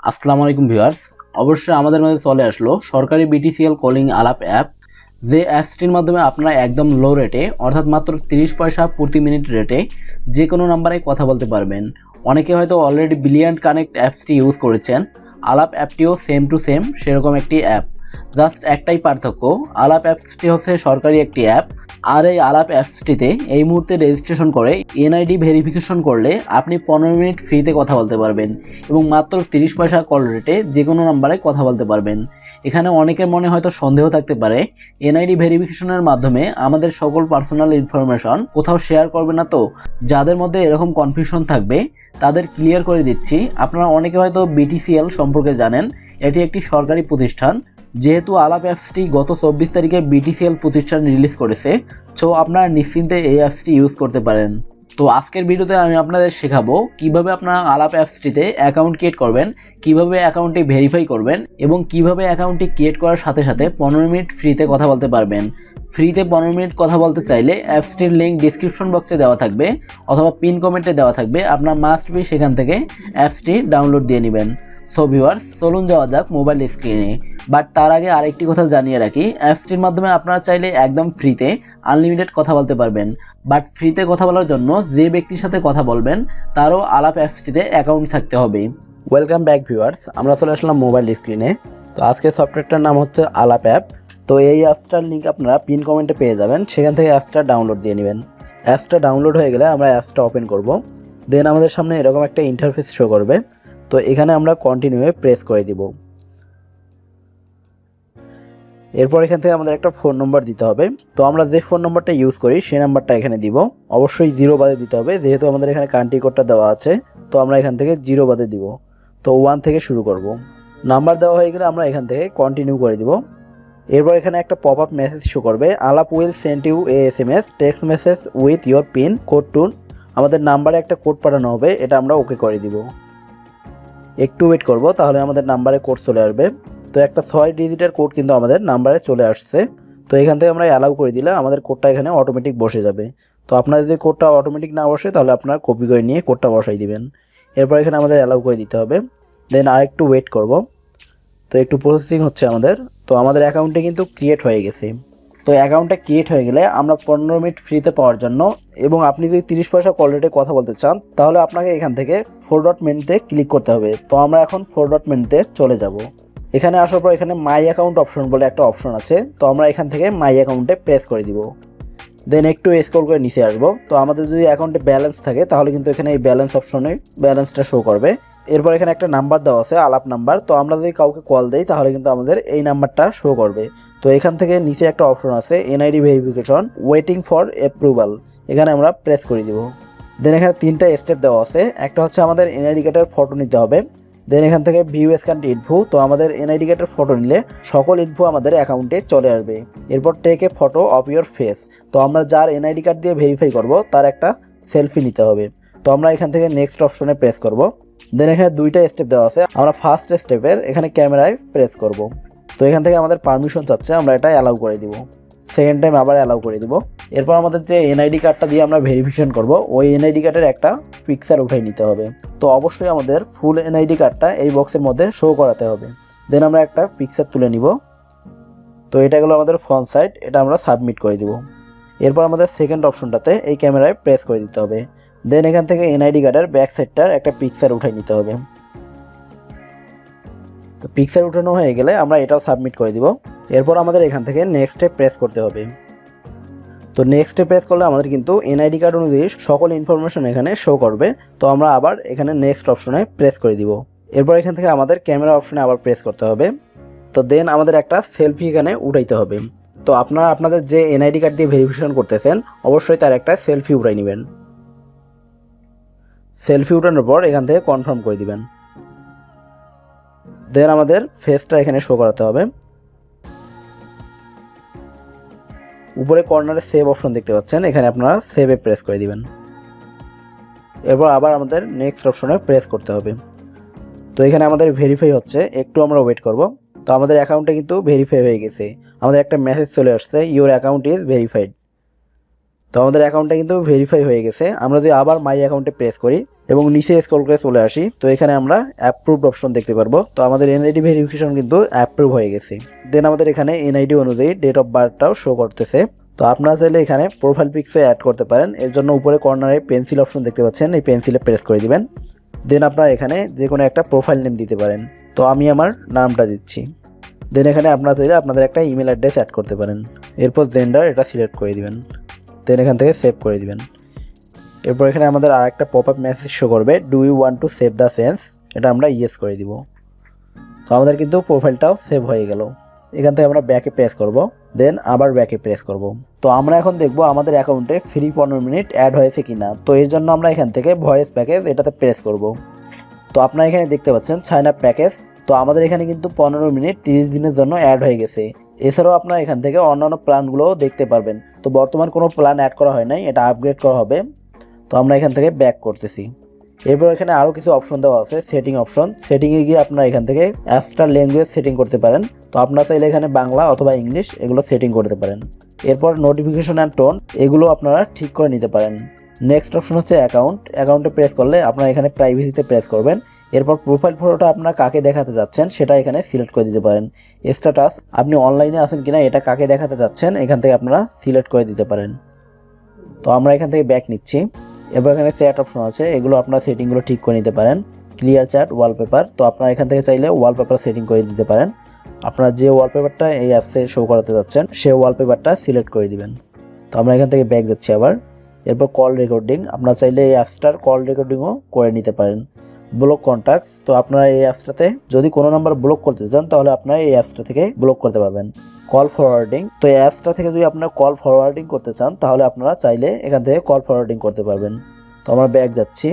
আসসালামু আলাইকুম ভিউয়ার্স। অবশ্যই আমাদের মাঝে চলে আসলো সরকারি BTCL কলিং আলাপ অ্যাপ। যে অ্যাপসটির মাধ্যমে আপনারা একদম লো রেটে অর্থাৎ মাত্র 30 পয়সা প্রতি মিনিট রেটে যে কোনো নাম্বারে কথা বলতে পারবেন। অনেকে হয়তো অলরেডি বিলিয়ন কানেক্ট অ্যাপসটি ইউজ করেছেন। আলাপ অ্যাপটিও সেম টু সেম সেরকম একটি অ্যাপ, জাস্ট একটাই পার্থক্য, আলাপ অ্যাপসটি হচ্ছে সরকারি একটি অ্যাপ। আর এই আলাপ অ্যাপসটিতে এই মুহূর্তে রেজিস্ট্রেশন করে এনআইডি ভেরিফিকেশন করলে আপনি 15 মিনিট ফ্রিতে কথা বলতে পারবেন এবং মাত্র 30 পয়সা কল রেটে যে কোনো নাম্বারে কথা বলতে পারবেন। এখানে অনেকের মনে হয়তো সন্দেহ থাকতে পারে, এনআইডি ভেরিফিকেশনের মাধ্যমে আমাদের সকল পার্সোনাল ইনফরমেশন কোথাও শেয়ার করবে না তো? যাদের মধ্যে এরকম কনফিউশন থাকবে তাদের ক্লিয়ার করে দিচ্ছি। আপনারা অনেকে হয়তো BTCL সম্পর্কে জানেন, এটি একটি সরকারি প্রতিষ্ঠান। যেহেতু আলাপ অ্যাপসটি গত 24 তারিখে BTCL প্রতিষ্ঠান রিলিজ করেছে, সো আপনারা নিশ্চিন্তে এই অ্যাপসটি ইউজ করতে পারেন। তো আজকের ভিডিওতে আমি আপনাদের শেখাবো কিভাবে আপনারা আলাপ অ্যাপসটিতে অ্যাকাউন্ট ক্রিয়েট করবেন, কিভাবে অ্যাকাউন্টটি ভেরিফাই করবেন এবং কিভাবে অ্যাকাউন্টটি ক্রিয়েট করার সাথে সাথে 15 মিনিট ফ্রিতে কথা বলতে পারবেন। ফ্রিতে 15 মিনিট কথা বলতে চাইলে অ্যাপসটির লিঙ্ক ডিসক্রিপশন বক্সে দেওয়া থাকবে অথবা পিন কমেন্টে দেওয়া থাকবে। আপনার মাস্ট বি সেখান থেকে অ্যাপসটি ডাউনলোড দিয়ে নেবেন। সো ভিউয়ার্স, চলুন যাওয়া যাক মোবাইল স্ক্রিনে। বাট তার আগে আরেকটি কথা জানিয়ে রাখি, অ্যাপসটির মাধ্যমে আপনারা চাইলে একদম ফ্রিতে আনলিমিটেড কথা বলতে পারবেন। বাট ফ্রিতে কথা বলার জন্য যে ব্যক্তির সাথে কথা বলবেন তারও আলাপ অ্যাপসটিতে অ্যাকাউন্ট থাকতে হবে। ওয়েলকাম ব্যাক ভিউয়ার্স, আমরা চলে আসলাম মোবাইল স্ক্রিনে। তো আজকে সফটওয়্যারটার নাম হচ্ছে আলাপ অ্যাপ। তো এই অ্যাপসটার লিঙ্ক আপনারা পিন কমেন্টে পেয়ে যাবেন, সেখান থেকে অ্যাপসটা ডাউনলোড দিয়ে নেবেন। অ্যাপসটা ডাউনলোড হয়ে গেলে আমরা অ্যাপসটা ওপেন করব। দেন আমাদের সামনে এরকম একটা ইন্টারফেস শো করবে। তো এখানে আমরা কন্টিনিউয়ে প্রেস করে দিব। এরপর এখান থেকে আমাদের একটা ফোন নম্বর দিতে হবে। তো আমরা যে ফোন নম্বরটা ইউজ করি সেই নাম্বারটা এখানে দিব। অবশ্যই 0 বাদে দিতে হবে, যেহেতু আমাদের এখানে কান্ট্রি কোডটা দেওয়া আছে। তো আমরা এখান থেকে 0 বাদে দিব। তো 1 থেকে শুরু করব। নাম্বার দেওয়া হয়ে গেলে আমরা এখান থেকে কন্টিনিউ করে দিব। এরপর এখানে একটা পপ আপ মেসেজ শো করবে, আলাপ will send you a SMS text message with your pin code to. আমাদের নাম্বারে একটা কোড পাঠানো হবে, এটা আমরা ওকে করে দিব। একটু ওয়েট করব, তাহলে আমাদের নাম্বারে কোড চলে আসবে। তো একটা 6 ডিজিটের কোড কিন্তু আমাদের নাম্বারে চলে আসছে। তো এখান থেকে আমরা অ্যালাউ করে দিলে আমাদের কোডটা এখানে অটোমেটিক বসে যাবে। তো আপনার যদি কোডটা অটোমেটিক না বসে তাহলে আপনারা কপি করে নিয়ে কোডটা বসাই দিবেন। এরপর এখানে আমাদের অ্যালাউ করে দিতে হবে। দেন আরেকটু ওয়েট করব। তো একটু প্রসেসিং হচ্ছে আমাদের। তো আমাদের অ্যাকাউন্টে কিন্তু ক্রিয়েট হয়ে গেছে। তো অ্যাকাউন্টটা ক্রিয়েট হয়ে গেলে আমরা 15 মিনিট ফ্রিতে পাওয়ার জন্য এবং আপনি যদি 30 পয়সা কল রেটে কথা বলতে চান তাহলে আপনাকে এখান থেকে 4 ডট মেনুতে ক্লিক করতে হবে। তো আমরা এখন 4 ডট মেনুতে চলে যাব। এখানে আসার পর এখানে মাই অ্যাকাউন্ট অপশন বলে একটা অপশন আছে। তো আমরা এখান থেকে মাই অ্যাকাউন্টে প্রেস করে দিব। দেন একটু স্ক্রল করে নিচে আসবো। তো আমাদের যদি অ্যাকাউন্টে ব্যালেন্স থাকে তাহলে কিন্তু এখানে এই ব্যালেন্স অপশনে ব্যালেন্সটা শো করবে। এরপর এখানে একটা নাম্বার দেওয়া আছে, আলাপ নাম্বার। তো আমরা যদি কাউকে কল দেই তাহলে কিন্তু আমাদের এই নাম্বারটা শো করবে। তো এখান থেকে নিচে একটা অপশন আছে NID verification waiting for approval, এখানে আমরা প্রেস করে দিব। দেন এখানে 3টা স্টেপ দেওয়া আছে। একটা হচ্ছে আমাদের এনআইডি কার্ডের ফটো নিতে হবে। দেন এখান থেকে ভিউ স্ক্যান ইনফো। তো আমাদের এনআইডি কার্ডের ফটো নিলে সকল ইনফো আমাদের অ্যাকাউন্টে চলে আসবে। এরপর take a photo of your face. তো আমরা যার এনআইডি কার্ড দিয়ে ভেরিফাই করব তার একটা সেলফি নিতে হবে। তো আমরা এখান থেকে নেক্সট অপশনে প্রেস করব। দেন এখানে 2টা স্টেপ দেওয়া আছে। আমরা ফার্স্ট স্টেপের এখানে ক্যামেরায় প্রেস করব। তো এখান থেকে আমাদের পারমিশন চাচ্ছে, আমরা এটা অ্যালাউ করে দিব। সেকেন্ড টাইম আবার অ্যালাউ করে দিব। এরপর আমাদের যে এনআইডি কার্ডটা দিয়ে আমরা ভেরিফিকেশন করব ওই এনআইডি কার্ডের একটা পিকচার উঠাই নিতে হবে। তো অবশ্যই আমাদের ফুল এনআইডি কার্ডটা এই বক্সের মধ্যে শো করাতে হবে। দেন আমরা একটা পিকচার তুলে নিব। তো এটা গেলো আমাদের ফ্রন্ট সাইড, এটা আমরা সাবমিট করে দিব। এরপর আমাদের সেকেন্ড অপশনটাতে এই ক্যামেরায় প্রেস করে দিতে হবে। দেন এখান থেকে এনআইডি কার্ডের ব্যাক সাইডটার একটা পিকচার উঠাই নিতে হবে। তো পিকচার উঠানো হয়ে গেলে আমরা এটাও সাবমিট করে দিব। এরপর আমাদের এখান থেকে নেক্সটে প্রেস করতে হবে। তো নেক্সটে প্রেস করলে আমাদের কিন্তু এনআইডি কার্ড অনুযায়ী সকল ইনফরমেশন এখানে শো করবে। তো আমরা আবার এখানে নেক্সট অপশনে প্রেস করে দিব। এরপর এখান থেকে আমাদের ক্যামেরা অপশনে আবার প্রেস করতে হবে। তো দেন আমাদের একটা সেলফি এখানে উঠাইতে হবে। তো আপনারা আপনাদের যে এনআইডি কার্ড দিয়ে ভেরিফিকেশন করতেছেন অবশ্যই তার একটা সেলফি উঠাই নেবেন। সেলফি উঠানোর পর এখান থেকে কনফার্ম করে দিবেন। দেন আমাদের ফেসটা এখানে শো করাতে হবে। উপরে কর্নারে সেভ অপশন দেখতে পাচ্ছেন, এখানে আপনারা সেভে প্রেস করে দিবেন। এরপর আবার আমাদের নেক্সট অপশনে প্রেস করতে হবে। তো এখানে আমাদের ভেরিফাই হচ্ছে, একটু আমরা ওয়েট করব। তো আমাদের অ্যাকাউন্টে কিন্তু ভেরিফাই হয়ে গেছে। আমাদের একটা মেসেজ চলে আসছে, ইউর অ্যাকাউন্ট ইজ ভেরিফাইড। তো আমাদের অ্যাকাউন্টটা কিন্তু ভেরিফাই হয়ে গেছে। আমরা যদি আবার মাই অ্যাকাউন্টে প্রেস করি এবং নিচে স্ক্রল করে চলে আসি, তো এখানে আমরা অ্যাপ্রুভড অপশন দেখতে পারবো। তো আমাদের এনআইডি ভেরিফিকেশন কিন্তু অ্যাপ্রুভ হয়ে গেছে। দেন আমাদের এখানে এনআইডি অনুযায়ী ডেট অফ বার্থটাও শো করতেছে। তো আপনারা চাইলে এখানে প্রোফাইল পিকসে অ্যাড করতে পারেন। এর জন্য উপরে কর্নারে পেন্সিল অপশন দেখতে পাচ্ছেন, এই পেন্সিলে প্রেস করে দিবেন। দেন আপনারা এখানে যে কোনো একটা প্রোফাইল নেম দিতে পারেন। তো আমি আমার নামটা দিচ্ছি। দেন এখানে আপনারা চাইলে আপনাদের একটা ইমেল অ্যাড্রেস অ্যাড করতে পারেন। এরপর জেন্ডার এটা সিলেক্ট করে দিবেন। দেন এখান থেকে সেভ করে দিবেন। এরপর এখানে আমাদের আর একটা পপ আপ মেসেজ শো করবে, do you want to save the sense, এটা আমরা ইয়েস করে দিব। তো আমাদের কিন্তু প্রোফাইলটাও সেভ হয়ে গেল। এখান থেকে আমরা ব্যাকে প্রেস করব, দেন আবার ব্যাকে প্রেস করব। তো আমরা এখন দেখব আমাদের অ্যাকাউন্টে ফ্রি 15 মিনিট অ্যাড হয়েছে কিনা। তো এর জন্য আমরা এখান থেকে ভয়েস প্যাকেজ এটাতে প্রেস করব। তো আপনারা এখানে দেখতে পাচ্ছেন সাইন আপ প্যাকেজ। তো আমাদের এখানে কিন্তু 15 মিনিট 30 দিনের জন্য অ্যাড হয়ে গেছে। এছাড়াও আপনারা এখান থেকে অন্যান্য প্ল্যানগুলোও দেখতে পারবেন। তো বর্তমান কোনো প্ল্যান অ্যাড করা হয় নাই, এটা আপগ্রেড করা হবে। তো আমরা এখান থেকে ব্যাক করতেছি। এরপর এখানে আরও কিছু অপশন দেওয়া আছে, সেটিং অপশন। সেটিংয়ে গিয়ে আপনারা এখান থেকে অ্যাপসটার ল্যাঙ্গুয়েজ সেটিং করতে পারেন। তো আপনারা চাইলে এখানে বাংলা অথবা ইংলিশ এগুলো সেটিং করতে পারেন। এরপর নোটিফিকেশন অ্যান্ড টোন এগুলো আপনারা ঠিক করে নিতে পারেন। নেক্সট অপশন হচ্ছে অ্যাকাউন্টে প্রেস করলে আপনারা এখানে প্রাইভেসিতে প্রেস করবেন। এরপর প্রোফাইল ফটোটা আপনারা কাকে দেখাতে যাচ্ছেন সেটা এখানে সিলেক্ট করে দিতে পারেন। স্ট্যাটাস আপনি অনলাইনে আছেন কিনা এটা কাকে দেখাতে যাচ্ছেন এখান থেকে আপনারা সিলেক্ট করে দিতে পারেন। তো আমরা এখান থেকে ব্যাক নিচ্ছি। এবার এখানে চ্যাট অপশন আছে, এগুলো আপনারা সেটিংগুলো ঠিক করে নিতে পারেন। ক্লিয়ার চ্যাট ওয়ালপেপার, তো আপনারা এখান থেকে চাইলে ওয়ালপেপার সেটিং করে দিতে পারেন। আপনারা যে ওয়ালপেপারটা এই অ্যাপসে শো করাতে যাচ্ছেন সে ওয়ালপেপারটা সিলেক্ট করে দিবেন। তো আমরা এখান থেকে ব্যাক যাচ্ছি আবার। এরপর কল রেকর্ডিং, আপনারা চাইলে এই অ্যাপসটার কল রেকর্ডিংও করে নিতে পারেন। ব্লক কন্ট্যাক্টস, তো আপনারা এই অ্যাপসটাতে যদি কোনো নাম্বার ব্লক করতে চান তাহলে আপনারা এই অ্যাপসটা থেকে ব্লক করতে পারবেন। কল ফরওয়ার্ডিং, তো এই অ্যাপসটা থেকে যদি আপনারা কল ফরওয়ার্ডিং করতে চান তাহলে আপনারা চাইলে এখান থেকে কল ফরওয়ার্ডিং করতে পারবেন। তো আমরা ব্যাক যাচ্ছি।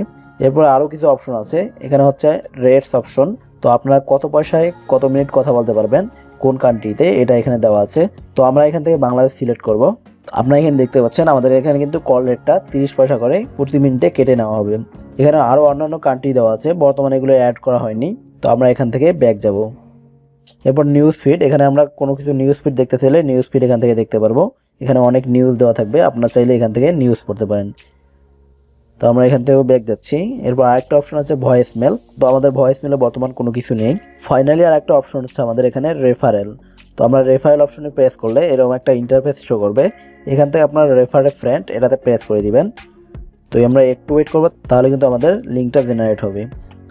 এরপর আরও কিছু অপশন আছে, এখানে হচ্ছে রেটস অপশন। তো আপনারা কত পয়সায় কত মিনিট কথা বলতে পারবেন কোন কান্ট্রিতে এটা এখানে দেওয়া আছে। তো আমরা এখান থেকে বাংলাদেশ সিলেক্ট করব। আপনারা এখানে দেখতে পাচ্ছেন আমাদের এখানে কিন্তু কল রেটটা 30 পয়সা করে প্রতি মিনিটে কেটে নেওয়া হবে। এখানে আরও অন্যান্য কান্ট্রি দেওয়া আছে, বর্তমানে এগুলো অ্যাড করা হয়নি। তো আমরা এখান থেকে ব্যাক যাব। এরপর নিউজ ফিড, এখানে আমরা কোনো কিছু নিউজ ফিড দেখতে চাইলে নিউজ ফিড এখান থেকে দেখতে পারবো। এখানে অনেক নিউজ দেওয়া থাকবে, আপনারা চাইলে এখান থেকে নিউজ পড়তে পারেন। তো আমরা এখান থেকেও ব্যাক যাচ্ছি। এরপর আরেকটা অপশন আছে ভয়েস মেল, তো আমাদের ভয়েস মেলে বর্তমান কোনো কিছু নেই। ফাইনালি আরেকটা অপশন হচ্ছে আমাদের এখানে রেফারেল। তো আমরা রেফারেল অপশনে প্রেস করলে এরকম একটা ইন্টারফেস শো করবে। এখান থেকে আপনার রেফার এ ফ্রেন্ড এটাতে প্রেস করে দিবেন। তো আমরা একটু ওয়েট করবো, তাহলে কিন্তু আমাদের লিঙ্কটা জেনারেট হবে।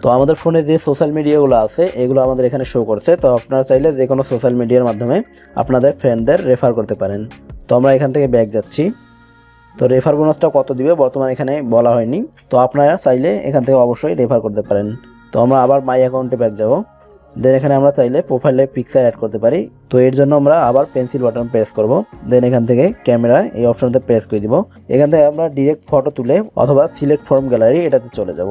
তো আমাদের ফোনে যে সোশ্যাল মিডিয়াগুলো আছে এগুলো আমাদের এখানে শো করছে। তো আপনারা চাইলে যে কোনো সোশ্যাল মিডিয়ার মাধ্যমে আপনাদের ফ্রেন্ডদের রেফার করতে পারেন। তো আমরা এখান থেকে ব্যাক যাচ্ছি। তো রেফার বোনাসটা কত দিবে বর্তমানে এখানে বলা হয়নি। তো আপনারা চাইলে এখান থেকে অবশ্যই রেফার করতে পারেন। তো আমরা আবার মাই অ্যাকাউন্টে ব্যাক যাব। দেন এখানে আমরা চাইলে প্রোফাইলে পিকচার অ্যাড করতে পারি। তো এর জন্য আমরা আবার পেন্সিল বাটন প্রেস করব। দেন এখান থেকে ক্যামেরা এই অপশনতে প্রেস করে দিব। এখান থেকে আমরা ডিরেক্ট ফটো তুলে অথবা সিলেক্ট ফ্রম গ্যালারি এটাতে চলে যাব।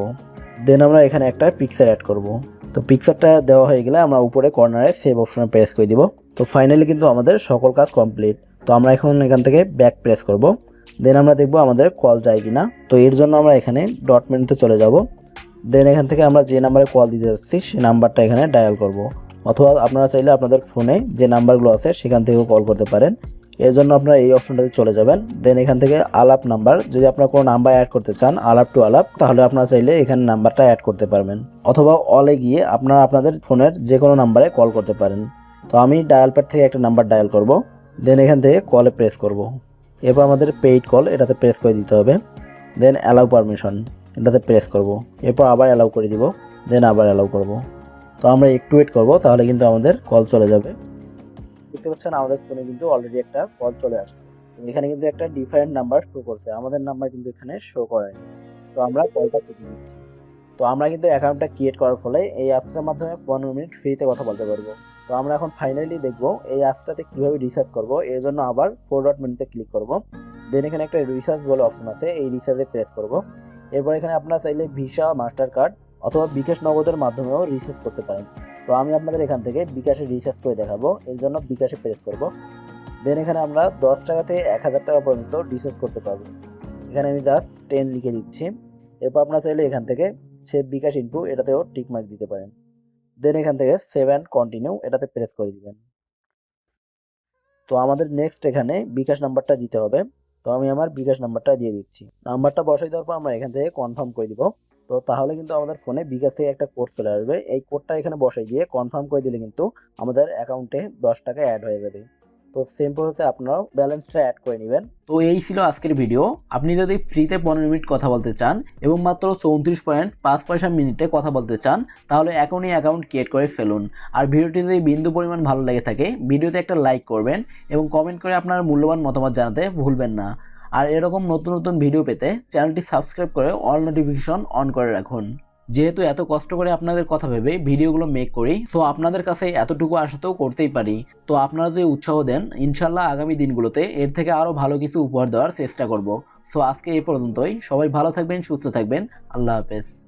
দেন আমরা এখানে একটা পিকচার অ্যাড করব। তো পিকচারটা দেওয়া হয়ে গেলে আমরা উপরে কর্নারে সেভ অপশনে প্রেস করে দিব। তো ফাইনালি কিন্তু আমাদের সকল কাজ কমপ্লিট। তো আমরা এখন এখান থেকে ব্যাক প্রেস করব। দেন আমরা দেখব আমাদের কল যায় কিনা। তো এর জন্য আমরা এখানে ডট মেনুতে চলে যাব। দেন এখান থেকে আমরা যে নাম্বারে কল দিতে যাচ্ছি সেই নাম্বারটা এখানে ডায়াল করব। অথবা আপনারা চাইলে আপনাদের ফোনে যে নাম্বারগুলো আছে সেখান থেকেও কল করতে পারেন। এর জন্য আপনারা এই অপশনটাতে চলে যাবেন। দেন এখান থেকে আলাপ নাম্বার, যদি আপনারা কোনো নাম্বার অ্যাড করতে চান আলাপ টু আলাপ, তাহলে আপনারা চাইলে এখানে নাম্বারটা অ্যাড করতে পারবেন। অথবা অলে গিয়ে আপনারা আপনাদের ফোনের যে কোনো নাম্বারে কল করতে পারেন। তো আমি ডায়াল প্যাড থেকে একটা নাম্বার ডায়াল করব। দেন এখান থেকে কলে প্রেস করব। এরপর আমাদের পেইড কল এটাতে প্রেস করে দিতে হবে। দেন অ্যালাউ পারমিশন এটাতে প্রেস করব। এরপর আবার অ্যালাউ করে দিব। দেন আবার অ্যালাউ করব। তো আমরা একটু ওয়েট করব, তাহলে কিন্তু আমাদের কল চলে যাবে। দেখতে পাচ্ছেন আমাদের ফোনে কিন্তু অলরেডি একটা কল চলে আসছে। এখানে কিন্তু একটা ডিফারেন্ট নাম্বার শো করছে, আমাদের নাম্বার কিন্তু এখানে শো করেনি। তো আমরা কলটা কেটে নিচ্ছি। তো আমরা কিন্তু অ্যাকাউন্টটা ক্রিয়েট করার ফলে এই অ্যাপসটার মাধ্যমে 15 মিনিট ফ্রিতে কথা বলতে পারবো। তো আমরা এখন ফাইনালি দেখবো এই অ্যাপসটাতে কীভাবে রিচার্জ করব। এর জন্য আবার 4 ডট মেনুতে ক্লিক করব। দেন এখানে একটা রিচার্জ বলে অপশন আছে, এই রিচার্জে প্রেস করব। এরপর এখানে আপনারা চাইলে ভিসা, মাস্টার কার্ড অথবা বিকাশ নগদের মাধ্যমেও রিচার্জ করতে পারেন। তো আমি আপনাদের এখান থেকে বিকাশে রিচার্জ করে দেখাবো, এর জন্য বিকাশে প্রেস করব। দেন এখানে আমরা 10 টাকা থেকে 1000 টাকা পর্যন্ত রিচার্জ করতে পারবো। এখানে আমি জাস্ট 10 লিখে দিচ্ছি। এরপর আপনারা চাইলে এখান থেকে সেভ বিকাশ ইনফো এটাতেও টিক মার্ক দিতে পারেন। দেন এখান থেকে সেভ অ্যান্ড কন্টিনিউ এটাতে প্রেস করে দিবেন। তো আমাদের নেক্সট এখানে বিকাশ নাম্বারটা দিতে হবে। তো আমি আমার বিকাশ নাম্বারটা দিয়ে দিচ্ছি। নাম্বারটা বসাই দেওয়ার পর আমরা এখান থেকে কনফার্ম করে দিব। তো তাহলে কিন্তু আমাদের ফোনে বিকাশ থেকে একটা কোড চলে আসবে। এই কোডটা এখানে বসাই দিয়ে কনফার্ম করে দিলে কিন্তু আমাদের অ্যাকাউন্টে 10 টাকা অ্যাড হয়ে যাবে। তো সেম প্রসেসে আপনারাও ব্যালেন্সটা অ্যাড করে নেবেন। তো এই ছিল আজকের ভিডিও। আপনি যদি ফ্রিতে 15 মিনিট কথা বলতে চান এবং মাত্র 34.5 পয়সা মিনিটে কথা বলতে চান, তাহলে এখনই অ্যাকাউন্ট ক্রিয়েট করে ফেলুন। আর ভিডিওটি যদি বিন্দু পরিমাণ ভালো লেগে থাকে, ভিডিওতে একটা লাইক করবেন এবং কমেন্ট করে আপনার মূল্যবান মতামত জানাতে ভুলবেন না। আর এরকম নতুন নতুন ভিডিও পেতে চ্যানেলটি সাবস্ক্রাইব করে অল নোটিফিকেশন অন করে রাখুন। যেহেতু এত কষ্ট করে আপনাদের কথা ভেবে ভিডিওগুলো মেক করি, সো আপনাদের কাছে এতটুকু আশাতেও করতেই পারি। তো আপনারা যদি উৎসাহ দেন, ইনশাল্লাহ আগামী দিনগুলোতে এর থেকে আরও ভালো কিছু উপহার দেওয়ার চেষ্টা করব। সো আজকে এই পর্যন্তই। সবাই ভালো থাকবেন, সুস্থ থাকবেন। আল্লাহ হাফেজ।